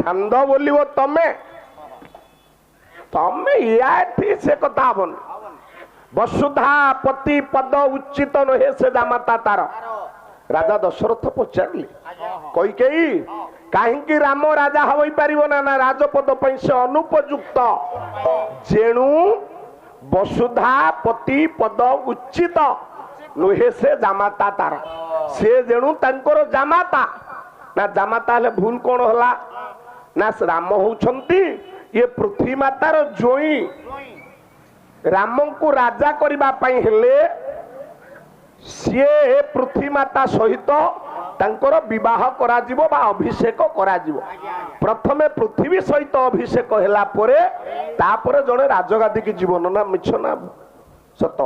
छंद बोलिव तमे तमे याठी से कथा हबन वसुधा पति पद उचित नुहे से दामाता तार राजा दशरथ पचारे कई कई कहीं राम राजा हो पारिबो ना राजपद पई से अनुपयुक्त जेणु वसुधा पति पद उचित नुहे से जामाता तार से जेणु तांकर जामाता ना जामाता हेले भूल कौन होला ना राम होउछंती ये पृथ्वी मातार जोई राम को राजा करबा पई हेले सीए पृथ्वी माता सहित तांकर विवाह करा जीवो बा अभिषेक करा जीवो प्रथमे पृथ्वी सहित अभिषेक हैला परे तापरे जणे राजगादी की जीवन ना मिछ ना सत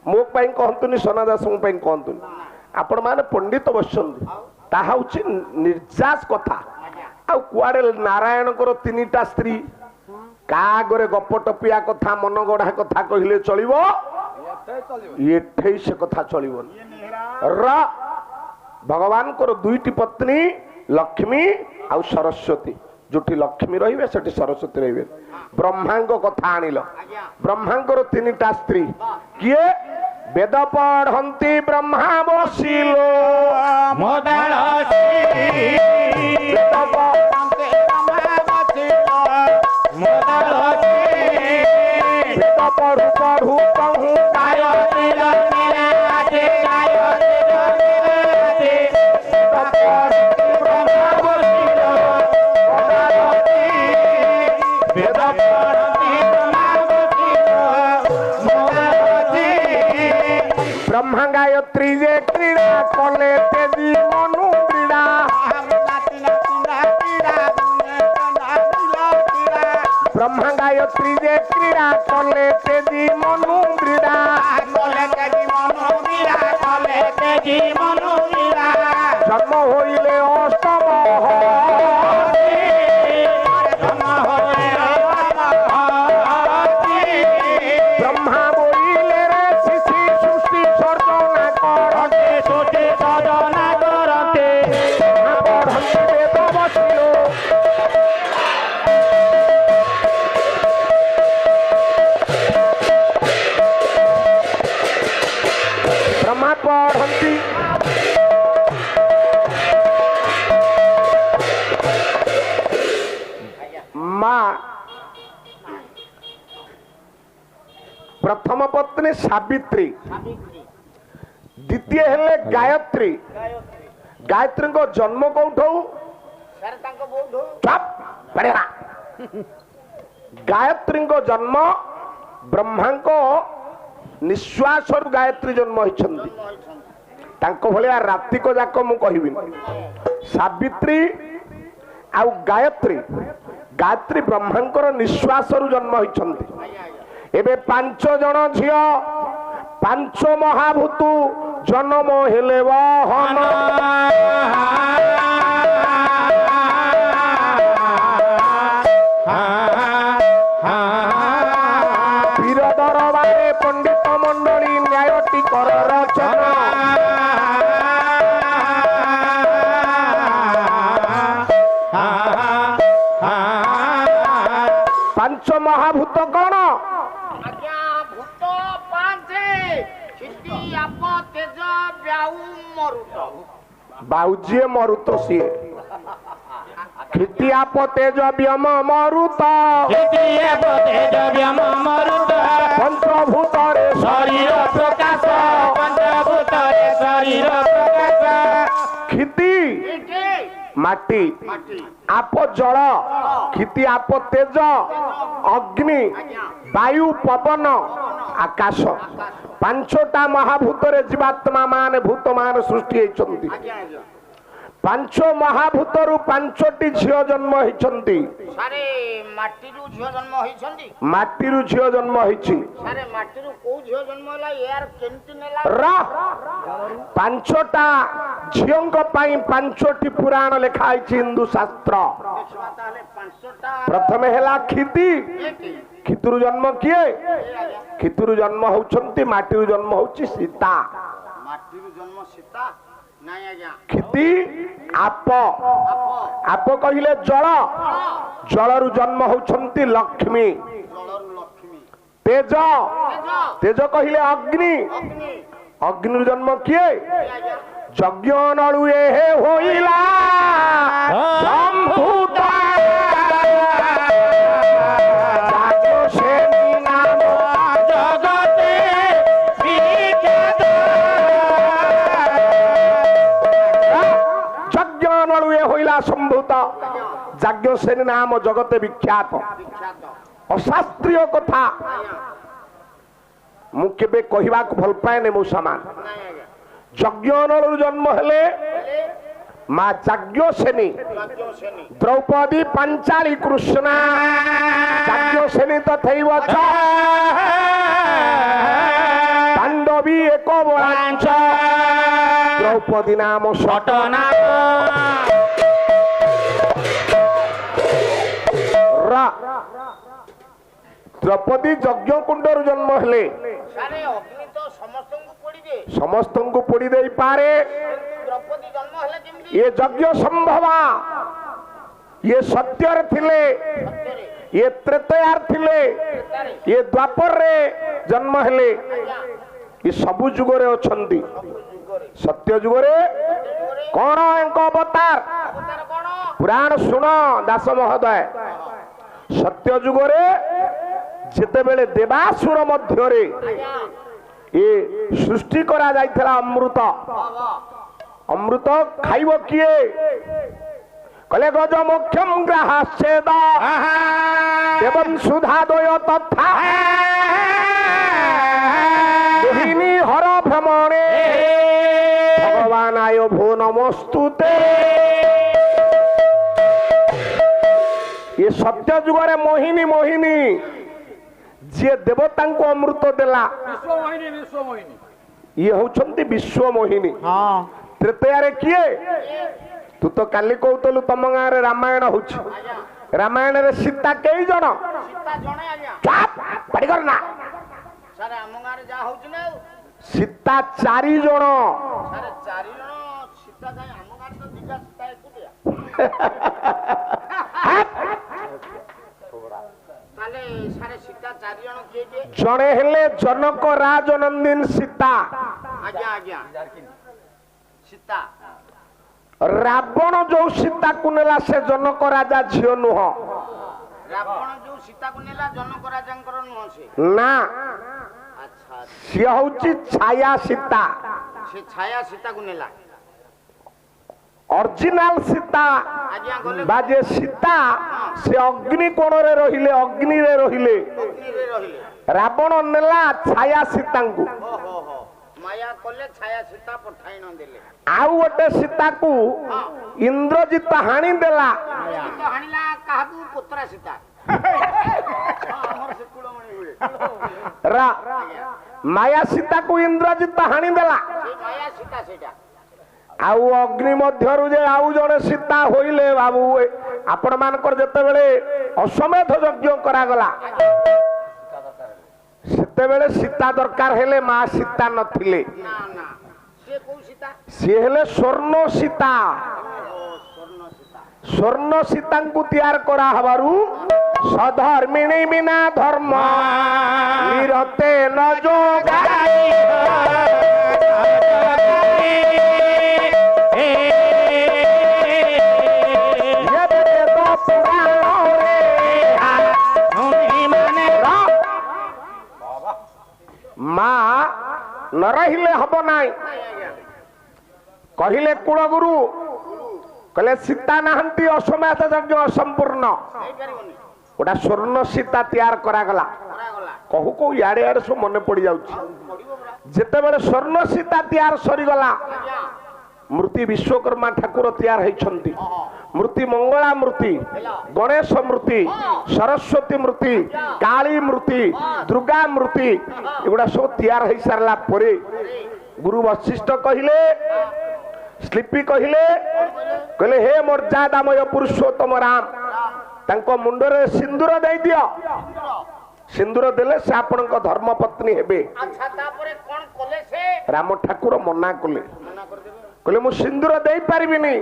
मो पई कहंतुनी सोनादास मो पई कहंतुनी आपण माने पंडित बसछन ताहा उची निर्जास कथा आ कुआडे नारायण को तीनटा स्त्री कागरे गप टपिया कथा मन गढ़ा कथा कहिले चलिबो एठै से कथा चलिबो र भगवान को दुईटी पत्नी लक्ष्मी आ सरस्वती जोटी लक्ष्मी रहिबे सेठी सरस्वती रहिबे ब्रह्मांग कथा आनिल ब्रह्मांगर तीनटा स्त्री किए वेद पढ़ंती ब्रह्मा बसिलो पढ़ू पढ़ू कहूँ ब्रह्मा गायत्री जे क्रीड़ा कले तेजी मनु क्रीड़ा ब्रह्मा गायत्री जे क्रीड़ा कले तेजी मनु क्रीड़ा जन्म होइले अष्टम ब्रह्मा बोइले रे शिशि सृष्टि सर्जना करते सोटे सजना करते पढ़ते वेद बसिलो ब्रह्मा पढ़ती माँ प्रथम पत्नी सावित्री द्वितीय हेले गायत्री गायत्री को जन्म कौठौ गायत्री को जन्म ब्रह्मा को निश्वास गायत्री जन्म होइछंती तांको भलिया राति को जाक मु कहिबि सावित्री आ गायत्री गायत्री ब्रह्मांकर निश्वास जन्म होइछंती एबे 5 जन झियो 5 महाभूतु जन्म हेले वहन पीर दरबारे पंडित मंडली न्यायटी कर रचना पांच महाभूत कौन बाउजी मरुत सी खिति आप तेज व्यम मरुत पंचभूत शरीर प्रकाश खिति माटी आप जल खिति आप तेज अग्नि वायु पवन आकाश 5टा महाभूत रे जीवात्मा मान भूत मान सृष्टि होइछंती 5 महाभूतरु 5टी झियो जन्म होइछंती सारे माटीरु झियो जन्म होइछंती माटीरु झियो जन्म होइछि सारे माटीरु को झियो जन्म होला यार केमति नेला रा 5टा झियोंक पई 5टी पुराण लिखा होइछि हिंदू शास्त्र देखबा ताले 5टा प्रथमे हेला खिति खितुरु जन्म किए खितुरु जन्म होउछंती माटीरु जन्म होउछि सीता माटीरु जन्म सीता नाय आज्ञा खिति आप आप कहले जल जलरू जन्म होउछंती लक्ष्मी तेज तेज कहले अग्नि अग्नि जन्म किए यज्ञ नळु हे होइला संभूता संभूत यज्ञ सेन नाम जगते विख्यात अशास्त्रीय कथा मु केबे कहवा भल पाए मो समान यज्ञ नलु जन्म हेले माँ यज्ञ सेनी द्रौपदी पांचाली कृष्णा यज्ञ सेनी तथैव पांडवी एक बरांच द्रौपदी नाम सटना द्रौपदी यज्ञ कुंडर जन्म हेले समस्त को पोड़ी दे पारे ये यज्ञ संभवा ये सत्यर थिले ये त्रेतयार थिले ये द्वापर रे जन्म हेले ये सबु जुग रे अछंती सत्य जुग रे कौन एक अवतार पुराण सुन दास महोदय सत्य जुग रे जेते बेले देवासुर मध्य रे ये सृष्टि करा जाइथला अमृत अमृत खाइब किए कले गज मोक्षम ग्राहस्येद एवं सुधा दोय तथा मोहिनी हर भ्रमणे भगवान आयो भो नमस्तुते ये सत्य जुगरे मोहिनी मोहिनी जे देवता को अमृत देला ये होचंती विश्व मोहिनी तृतीय रे किए तू तो काली कहतलु तम गाँव रे रामायण होछि रामायण रे सीता कई जन पाड़ी करना सीता 4 जन जड़े हेले जनक राजनंदिन सीता सीता रावण जो सीता को नेला से जनक राजा झियो नुह रावण जो सीता को नेला जनक राजांकर नुह से ना अच्छा सी होची छाया सीता से छाया सीता को नेला ओरिजिनल सीता बाजे सीता से अग्नि कोण रे रहिले अग्नि रे रहिले रावण नेला छाया सीता को माया कोले छाया सीता पठाई न देले आउ गोटे सीता को इंद्रजित हाणी देला तो हाणीला काहू पुत्रा सीता हमर से कुळमणी हुए रा माया सीता को इंद्रजित हाणी देला माया सीता सेटा आउ अग्नि मध्यरु जे आउ जने सीता होइले बाबू आपण मानकर जते बेले अश्वमेध यज्ञ करा गला सेते बेले सीता दरकार हेले मां सीता नथिले ना ना से को सीता से हेले स्वर्ण सीता स्वर्ण सीता को तैयार करा हबारु सधर्मिणी बिना धर्म निरते न जोगाई माँ न रहिले हब नाई कहले कुलगुरु कहले सीता नाहंती अश्वमेध यज्ञ असंपूर्ण गोटा स्वर्ण सीता तैयार करा गला कहू को याडे याडे सब मन पड़ जाउची जेते बेले स्वर्ण सीता तैयार सरी गला मूर्ति विश्वकर्मा ठाकुर तैयार होइछंती मूर्ति मंगला मूर्ति गणेश मूर्ति सरस्वती मूर्ति काली मूर्ति दुर्गा मूर्ति एगुड़ा सब तैयार हो सारा परे गुरु वशिष्ठ कहले स्लिपी कहले हे मर्यादामय पुरुषोत्तम राम तांको मुंडरे सिंदूर दे दियो सिंदूर देले से आपन को धर्मपत्नी हेबे अच्छा तापरे कोन कोले से राम ठाकुर मना कले କହିଲେ ମୁଁ ସିନ୍ଦୁର ଦେଇପାରିବିନି।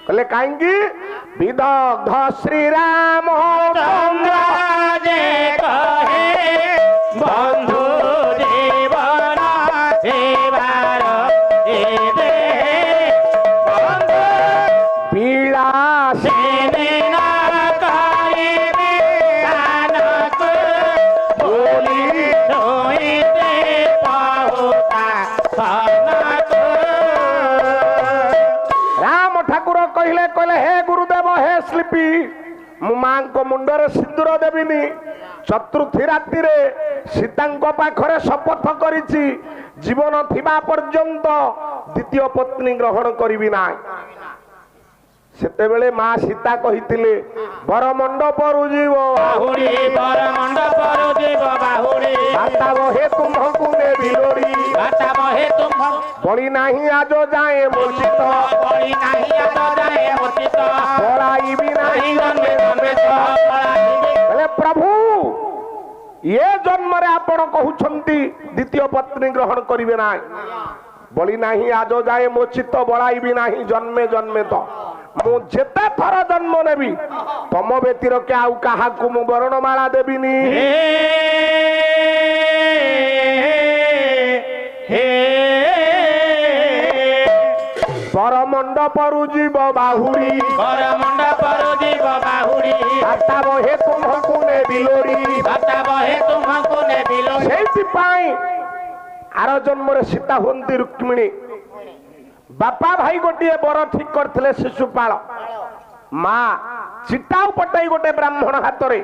କହିଲେ କାହିଁକି? ବିଦଗ୍ଧ ଶ୍ରୀରାମ ଚନ୍ଦ୍ର ଯେ କହେ ବନ୍ଧୁ ଜୀବନ ସେବାର ଏ ଦେ ବନ୍ଧୁ ବିଳାସୀ ଦିନ କରିବି କାନକୁ ବୋଲି ଧୋଇତେ ପହୁତା ସନକୁ। ରାମ ଠାକୁର କହିଲେ ହେ ଗୁରୁଦେବ ହେ ଶିଳ୍ପୀ ମୁଁ ମାଙ୍କ ମୁଣ୍ଡରେ ସିନ୍ଦୁର ଦେବିନି। ଚତୁର୍ଥୀ ରାତିରେ ସୀତାଙ୍କ ପାଖରେ ଶପଥ କରିଛି ଜୀବନ ଥିବା ପର୍ଯ୍ୟନ୍ତ ଦ୍ୱିତୀୟ ପତ୍ନୀ ଗ୍ରହଣ କରିବି ନାହିଁ। ସେତେବେଳେ ମା ସୀତା କହିଥିଲେ ବର ମଣ୍ଡପରୁ ଯିବ ବାହୁଡ଼ି ବର ମଣ୍ଡପରୁ ଯିବ ବାହୁଡ଼ି ବାତା ବହେ ତୁମ୍ଭଙ୍କୁ ନେବି ଲୋଡ଼ି ବାଟା ବହେ ତୁମ୍ଭ ବଳି ନାହିଁ ଆଜ ଯାଏ ମୋଚିତ ବଳି ନାହିଁ ଆଦ ଯାଏ ମୋଚିତ ପଳାଇବି ନାହିଁ ଜନ୍ମେ ଜନ୍ମେ ପଳାଇବି। ହେଲେ ପ୍ରଭୁ ଏ ଜନ୍ମରେ ଆପଣ କହୁଛନ୍ତି ଦ୍ୱିତୀୟ ପତ୍ନୀ ଗ୍ରହଣ କରିବେ ନାହିଁ। ବଳି ନାହିଁ ଆଜ ଯାଏ ମୋଚିତ ବଳାଇବି ନାହିଁ ଜନ୍ମେ ଜନ୍ମେ ତ ମୁଁ ଯେତେ ଥର ଜନ୍ମ ନେବି ତମ ବ୍ୟତୀତ କେ ଆଉ କାହାକୁ ମୁଁ ବରଣମାଳା ଦେବିନି। ବର ମଣ୍ଡପରୁ ଯିବ ବାହୁଡ଼ି ବର ମଣ୍ଡପରୁ ଯିବ ବାହୁଡ଼ି ବାତା ବହେ ତୁମ୍ଭଙ୍କୁ ନେବି ଲୋଡ଼ି। ବାଟା ବହେ ତୁମ୍ଭଙ୍କୁ ନେବି ଲୋଡ଼ି। ସେଇଥିପାଇଁ ଆର ଜନ୍ମରେ ସୀତା ହୁଅନ୍ତି ରୁକ୍ମିଣୀ। ବାପା ଭାଇ ଗୋଟିଏ ବର ଠିକ କରିଥିଲେ ଶିଶୁପାଳ। ମା ଚିଟାଉ ପଟାଇ ଗୋଟେ ବ୍ରାହ୍ମଣ ହାତରେ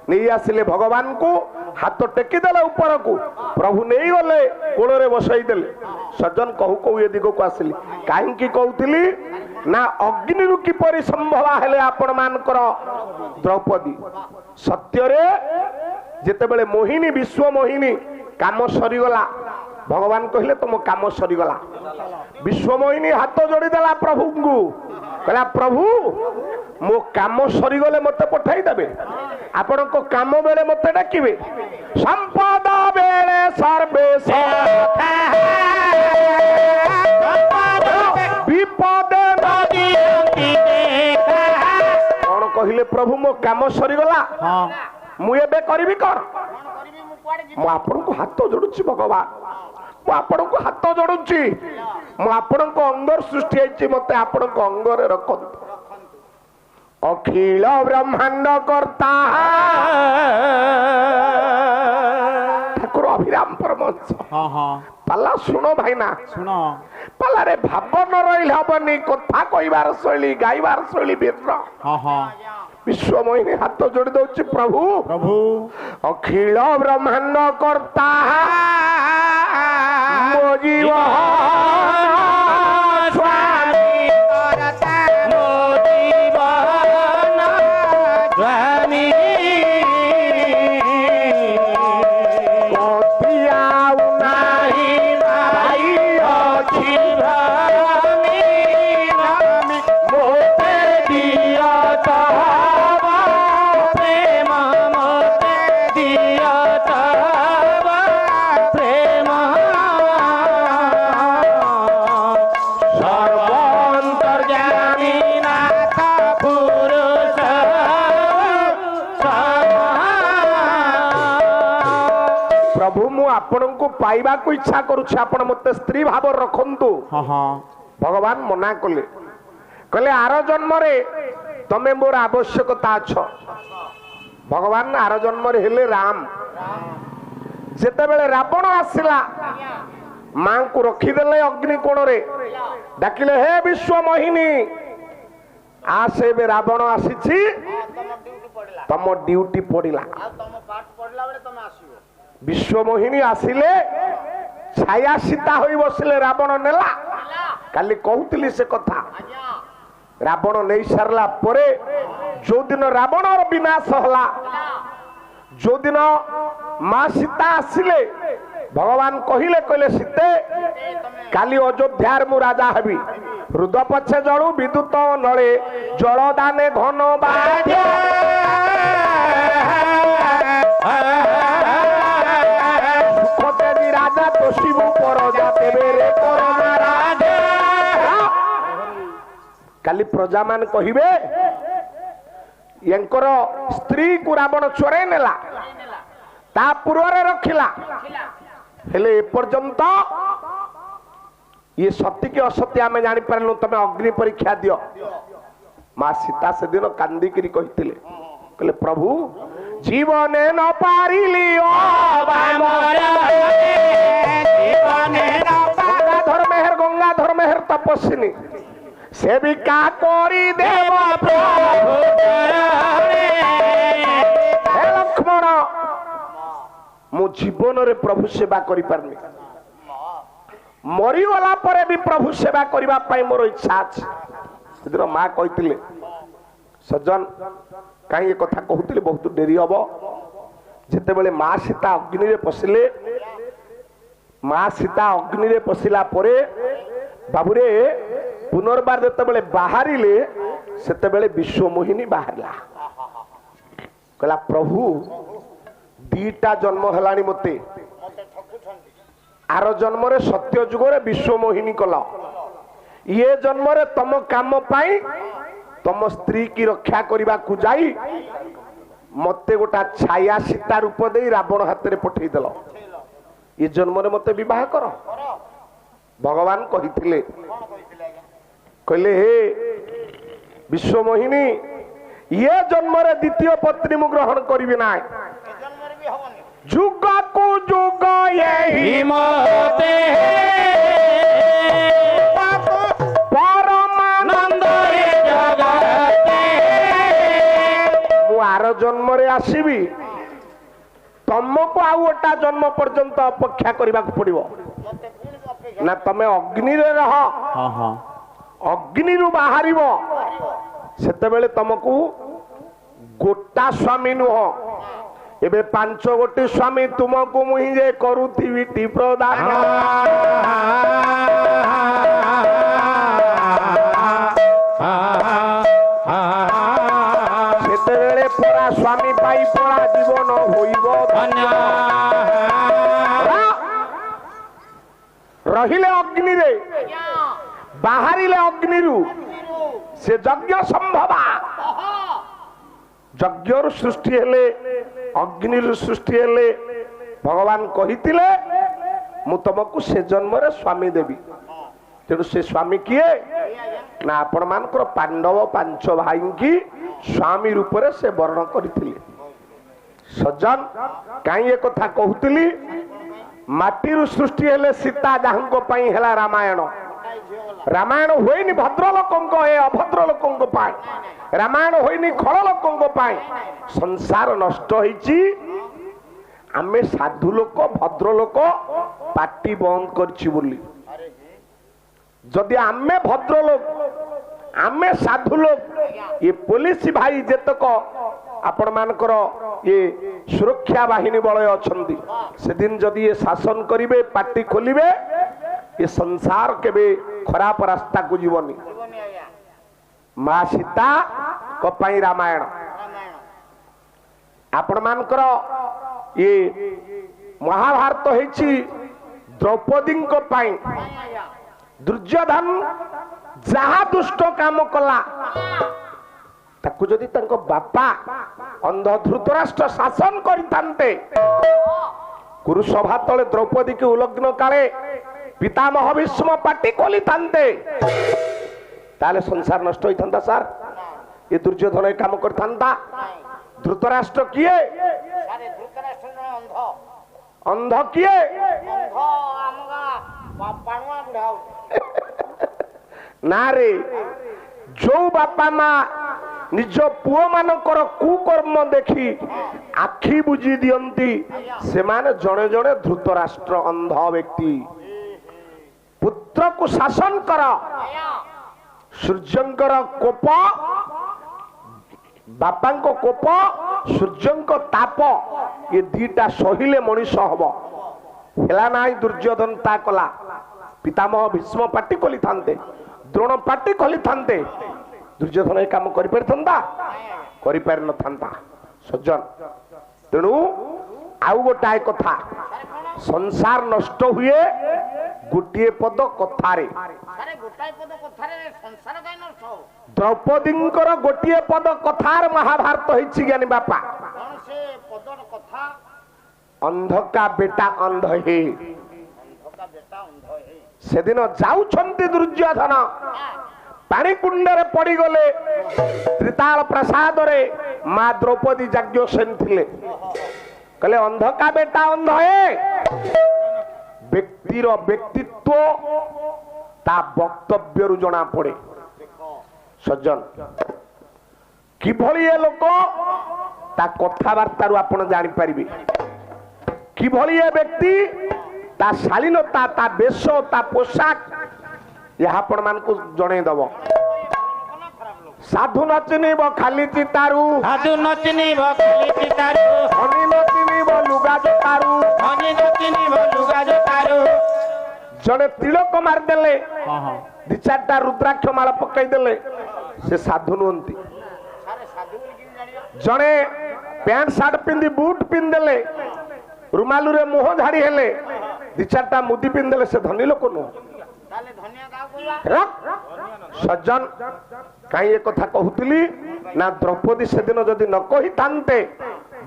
ନେଇ ଆସିଲେ ଭଗବାନଙ୍କୁ ହାତ ଟେକିଦେଲେ ଉପରକୁ ପ୍ରଭୁ ନେଇଗଲେ କୋଳରେ ବସାଇ ଦେଲେ। ସଜ୍ଜନ କହୁ କହୁ ଏ ଦିଗକୁ ଆସିଲି କାହିଁକି କହୁଥିଲି ନା ଅଗ୍ନିରୁ କିପରି ସମ୍ଭବ ହେଲେ ଆପଣ ମାନଙ୍କର ଦ୍ରୌପଦୀ। ସତ୍ୟରେ ଯେତେବେଳେ ମୋହିନୀ ବିଶ୍ୱ ମୋହିନୀ କାମ ସରିଗଲା ଭଗବାନ କହିଲେ ତମ କାମ ସରିଗଲା। ବିଶ୍ୱ ମୋହିନୀ ହାତ ଯୋଡ଼ିଦେଲା ପ୍ରଭୁଙ୍କୁ କହିଲା ପ୍ରଭୁ ମୋ କାମ ସରିଗଲେ ମତେ ପଠାଇଦେବେ ଆପଣଙ୍କ କାମ ବେଳେ ମତେ ଡାକିବେ। ସମ୍ପଦ ବେଳେ ସର୍ବେଶ ବିପଦେ କଣ କହିଲେ ପ୍ରଭୁ ମୋ କାମ ସରିଗଲା ମୁଁ ଏବେ କରିବି କଣ? ମୁଁ ଆପଣଙ୍କୁ ହାତ ଯୋଡୁଛି ଭଗବାନ ମୁଁ ଆପଣଙ୍କୁ ହାତ ଯୋଡୁଛି ମୁଁ ଆପଣଙ୍କ ଅଙ୍ଗର ସୃଷ୍ଟି ହେଇଛି ମତେ ଆପଣଙ୍କ ଅଙ୍ଗରେ ରଖନ୍ତୁ। ଅଖିଳ ବ୍ରହ୍ମାଣ୍ଡ କର୍ତ୍ତା ଠାକୁର ଅଭିରାମ ପରମହଂସ ପାଲା ଶୁଣ ଭାଇନା ଶୁଣ ପାଲାରେ ଭାବ ନ ରହିଲେ ହବନି। କଥା କହିବାର ଶୈଳୀ ଗାଇବାର ଶୈଳୀ ଭିନ୍ନ। ବିଶ୍ୱ ମୋହିନୀ ହାତ ଯୋଡି ଦଉଛି ପ୍ରଭୁ ପ୍ରଭୁ ଅଖିଳ ବ୍ରହ୍ମାଣ୍ଡ କର୍ତ୍ତା ମୋ ଜୀବନ ସ୍ୱାମୀ ମୋ ଜୀବନ ସ୍ୱାମୀ ଗତି ଆଉ ନାହିଁ ଭାଇ ଅଛି ଭ୍ରମୀ ମୋତେ ଦିଅ ତ ପ୍ରେମ ମୋତେ ଦିଅ ତବ ପ୍ରେମ ସର୍ବନ୍ତର୍ଯାମୀ ନାଥ ପୁରୁଷ ପ୍ରଭୁ ମୁଁ ଆପଣଙ୍କୁ ପାଇବାକୁ ଇଚ୍ଛା କରୁଛି ଆପଣ ମୋତେ ସ୍ତ୍ରୀ ଭାବରେ ରଖନ୍ତୁ। ଭଗବାନ ମନା କଲେ କହିଲେ ଆର ଜନ୍ମରେ ତମେ ମୋର ଆବଶ୍ୟକତା ଅଛ। ଭଗବାନ ଆର ଜନ୍ମରେ ହେଲେ ରାମ। ଯେତେବେଳେ ରାବଣ ଆସିଲା ମାଙ୍କୁ ରଖିଦେଲେ ଅଗ୍ନି କୋଣରେ ଡାକିଲେ ହେ ବିଶ୍ୱ ମୋହିନୀ ଆସେ ଏବେ ରାବଣ ଆସିଛି ତମ ଡ୍ୟୁଟି ପଡିଲା। ବିଶ୍ୱ ମୋହିନୀ ଆସିଲେ ଛାୟା ସୀତା ହୋଇ ବସିଲେ ରାବଣ ନେଲା। କାଲି କହୁଥିଲି ସେ କଥା ରାବଣ ନେଇ ସାରିଲା ପରେ ଯୋଉଦିନ ରାବଣର ବିନାଶ ହେଲା ଯୋଉଦିନ ମା ସୀତା ଆସିଲେ ଭଗବାନ କହିଲେ ସୀତେ କାଲି ଅଯୋଧ୍ୟାରେ ମୁଁ ରାଜା ହେବି। ହୃଦ ପଛେ ଜଳୁ ବିଦ୍ୟୁତ ନଳେ ଜଳଦାନେ ଘନ ବାଧ୍ୟ ସୁଖ ଦେବୀ ରାଜା ତୋଷିବୁ ପରଜା ତେବେ ରେ କରନା ରାଜା प्रजा मान कहिबे यंकर स्त्री को रावण चोरे नेला ता पूर्वरे रखिला हेले एपर्यंत ये सत्य के असत्य आमे जानी पारलु तमे अग्नि परीक्षा दियो मां सीता से दिन कांदिकिरी कहिथिले कहले प्रभु जीवने न पारिली ओ गंगाधर मेहर तपस्विनी सेविका करी देव प्रभु हे लक्ष्मण मु जीवन रे प्रभु सेवा करि पारनी मरीगला पर भी प्रभु सेवा करबा पाई मोर इच्छा अछि सेदिन मां कहिथिले सज्जन कहीं कथा कहते बहुत डेरी हम जिते बड़े माँ सीता अग्नि रे पशिले माँ सीता अग्नि रे पशिला परे बाबूरे पुनर्बार जिते बाहर से विश्वमोहिनी बाहरला कहला प्रभु दीटा जन्म है मते आर जन्म रे सत्य जुग रे विश्वमोहिनी कल ये जन्म रे तम काम पाई तम स्त्री की रक्षा करने को जाई मते गोटा छाया सीता रूप दे रावण हाथ में पठे देल ये जन्म रे मते विवाह कर भगवान कहिथिले कहले हे विश्वमोहिनी ये जन्म रे द्वितीय पत्नी मु ग्रहण करिबि ना जुग को जुग यही मते परमानंद आर जन्म रे आसीबी तुमको आउ गोटा जन्म पर्यंत अपेक्षा करने को पड़ो ना तमे अग्नि रे रह अग्नि रु बाहर से तुमको गोटा स्वामी नुह एबे 5 गोटी स्वामी तुमको मुही जे करुथि प्रदान परा स्वामी पाई परा जीवन होइबो रहिले अग्नि रे बाहरिले अग्नि रु से यज्ञ संभवा यज्ञ रु सृष्टि हेले अग्नि रु सृष्टि हेले भगवान कहितिले मु तुमको से जन्म रे स्वामी देवी तेणु से स्वामी किए ना आपण मानकर पांडव 5 भाई की स्वामी रूप से वर्ण करथिले सज्जन कहीं एक कथा कहूली माटी सृष्टि हेले सीता जहां पई हेला रामायण रामायण होइनी भद्र लोकों ए अभद्र लोकों पाई रामायण होइनी खल लोकों पाई संसार नष्ट होइची आमे साधु लोक भद्र लोक पार्टी बंद करछि बोली जदि आमे भद्र लोक आमे साधु लोक ये पुलिस भाई जेतक आपण मानकर ये सुरक्षा बाहिनी बलय अछंदी से दिन जदि ये शासन करिवे पार्टी खोलिवे ये संसार केबे खराब रास्ता को जीवनी मां सीता को पई रामायण आपण मानकर ये महाभारत हेछि द्रौपदी को पई दुर्योधन जहा दुष्ट काम कला ताकू जदि तंको बापा अंध धृतराष्ट्र शासन करितांते कुरुसभा तले द्रौपदी के उलग्न काले पितामह भीष्म पार्टी खोली थांते ताले संसार नष्ट होई थांता सर ये दुर्योधन ए काम कर थांता धृतराष्ट्र किए सारे धृतराष्ट्र अंध अंध किए अंध आमगा पाणवा बुढ़ाओ ना रे जो बापा माँ निज पुओ मानकर कुकर्म देखी आखि बुझी दियंती से माने जड़े जड़े धृतराष्ट्र अंध व्यक्ति पुत्र को शासन कर सूर्यंकर कोप बापा कोप सूर्यंक ताप ये दीटा सहिले मनीष हम हेला ना दुर्योधन ता कला पितामह भीष्म पार्टी खोली थांते द्रोण पार्टी खोली थांते दुर्योधन काम कर पार न था सज्जन तेणु आउ गोटाए कथा संसार नष्ट हुए गोटे पद कथारे सारे गोटाए पद कथारे संसार काई नष्ट हो ଦ୍ରୌପଦୀଙ୍କର ଗୋଟିଏ ପଦ କଥାର ମହାଭାରତ ହେଇଛି ଜ୍ଞାନୀ ବାପା। କଣ ସେ ପଦର କଥା? ଅନ୍ଧକା ବେଟା ଅନ୍ଧ ହେ। ଅନ୍ଧକା ବେଟା ଅନ୍ଧ ହେ। ସେଦିନ ଯାଉଛନ୍ତି ଦୁର୍ଯ୍ୟୋଧନ ପାଣି କୁଣ୍ଡରେ ପଡିଗଲେ। ତ୍ରିତାଳ ପ୍ରାସାଦରେ ମା ଦ୍ରୌପଦୀ ଯାଜ୍ଞସେନ ଥିଲେ। କହିଲେ ଅନ୍ଧକା ବେଟା ଅନ୍ଧ ହେ। ବ୍ୟକ୍ତିର ବ୍ୟକ୍ତିତ୍ୱ ତା ବକ୍ତବ୍ୟରୁ ଜଣା ପଡେ। ସଜ୍ଜନ କିଭଳି ଏ ଲୋକ ତା କଥାବାର୍ତ୍ତାରୁ ଆପଣ ଜାଣିପାରିବେ। କିଭଳି ଏ ବ୍ୟକ୍ତି ତା ଶାଳୀନତା, ତା ବେଶ, ତା ପୋଷାକ ଏହା ଆପଣ ମାନଙ୍କୁ ଜଣେଇଦବ। ସାଧୁ ନ ଚିହ୍ନିବ ଖାଲି ଚିତାରୁ, ସାଧୁ ନ ଚିହ୍ନିବ ଖାଲି ଚିତାରୁ, ଧନୀ ନ ଚିହ୍ନିବ ଲୁଗା ଜୋତାରୁ। ଧନୀ ନ ଚିହ୍ନିବ ଲୁଗା ଜୋତାରୁ। ଜଣେ ତିଳକ ମାରିଦେଲେ, ଦି ଚାରିଟା ରୁଦ୍ରାକ୍ଷ ମାଳ ପକେଇଦେଲେ, ସେ ସାଧୁ ନୁହନ୍ତି। ସାରେ ସାଧୁ ବୋଲି କେମିତି ଜାଣିବ? ଜଣେ ପ୍ୟାଣ୍ଟ ସାର୍ଟ ପିନ୍ଧି ବୁଟ ପିନ୍ଧିଦେଲେ, ରୁମାଲୁରେ ମୁହଁ ଝାଡି ହେଲେ, ଦି ଚାରିଟା ମୁଦି ପିନ୍ଧିଦେଲେ, ସେ ଧନୀ ଲୋକ ନୁହଁ। ତାହେଲେ ଧନିଆ କାହାକୁ କହିବା? ସଜ୍ଜନ କାହିଁ ଏ କଥା କହୁଥିଲି ନା ଦ୍ରୌପଦୀ ସେଦିନ ଯଦି ନ କହିଥାନ୍ତେ,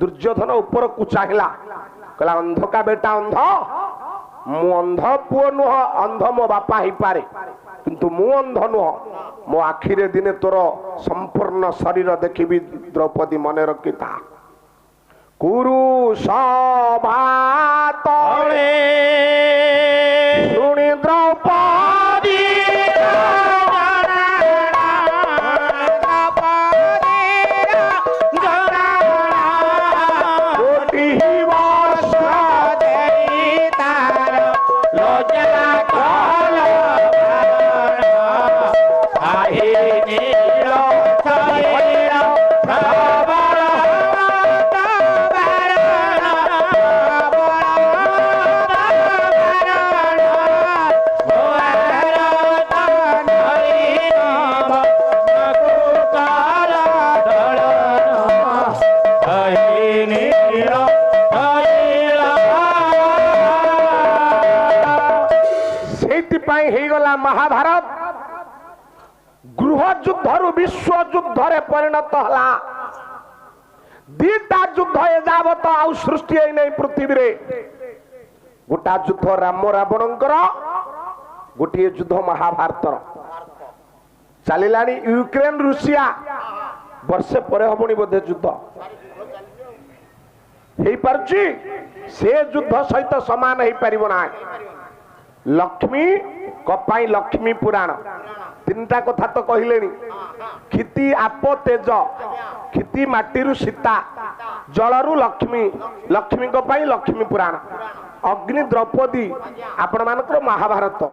ଦୁର୍ଯ୍ୟୋଧନ ଉପରକୁ ଚାହିଁଲା, କହିଲା ଅନ୍ଧକା ବେଟା ଅନ୍ଧ। ମୁଁ ଅନ୍ଧ ପୁଅ ନୁହଁ, ଅନ୍ଧ ମୋ ବାପା ହେଇପାରେ, କିନ୍ତୁ ମୁଁ ଅନ୍ଧ ନୁହଁ। ମୋ ଆଖିରେ ଦିନେ ତୋର ସମ୍ପୂର୍ଣ୍ଣ ଶରୀର ଦେଖିବି। ଦ୍ରୌପଦୀ ମନେ ରଖିଥା। କୁରୁ ସଭା ତଳେ ଶୁଣି ଦ୍ରୌପଦୀ ହେଇଗଲା ମହାଭାରତ। ଗୃହ ଯୁଦ୍ଧରୁ ବିଶ୍ୱ ଯୁଦ୍ଧରେ ପରିଣତ ହେଲା। ଦିଟା ଯୁଦ୍ଧ ଏଯାବତ ଆଉ ସୃଷ୍ଟି ହେଇନାହିଁ ପୃଥିବୀରେ। ଗୋଟା ଯୁଦ୍ଧ ରାମ ରାବଣଙ୍କର, ଗୋଟିଏ ଯୁଦ୍ଧ ମହାଭାରତର। ଚାଲିଲାଣି ୟୁକ୍ରେନ ରୁଷିଆ, ବର୍ଷେ ପରେ ହବଣି ବୋଧେ ଯୁଦ୍ଧ ହେଇପାରୁଛି। ସେ ଯୁଦ୍ଧ ସହିତ ସମାନ ହେଇପାରିବ ନାହିଁ। ଲକ୍ଷ୍ମୀ କପାଇଁ ଲକ୍ଷ୍ମୀ ପୁରାଣ ତିନିଟା କଥା ତ କହିଲେଣି। କ୍ଷିତି ଆପ ତେଜ, କ୍ଷିତି ମାଟିରୁ ସୀତା, ଜଳରୁ ଲକ୍ଷ୍ମୀ, ଲକ୍ଷ୍ମୀଙ୍କ ପାଇଁ ଲକ୍ଷ୍ମୀ ପୁରାଣ। ଅଗ୍ନି ଦ୍ରୌପଦୀ ଆପଣ ମାନଙ୍କର ମହାଭାରତ।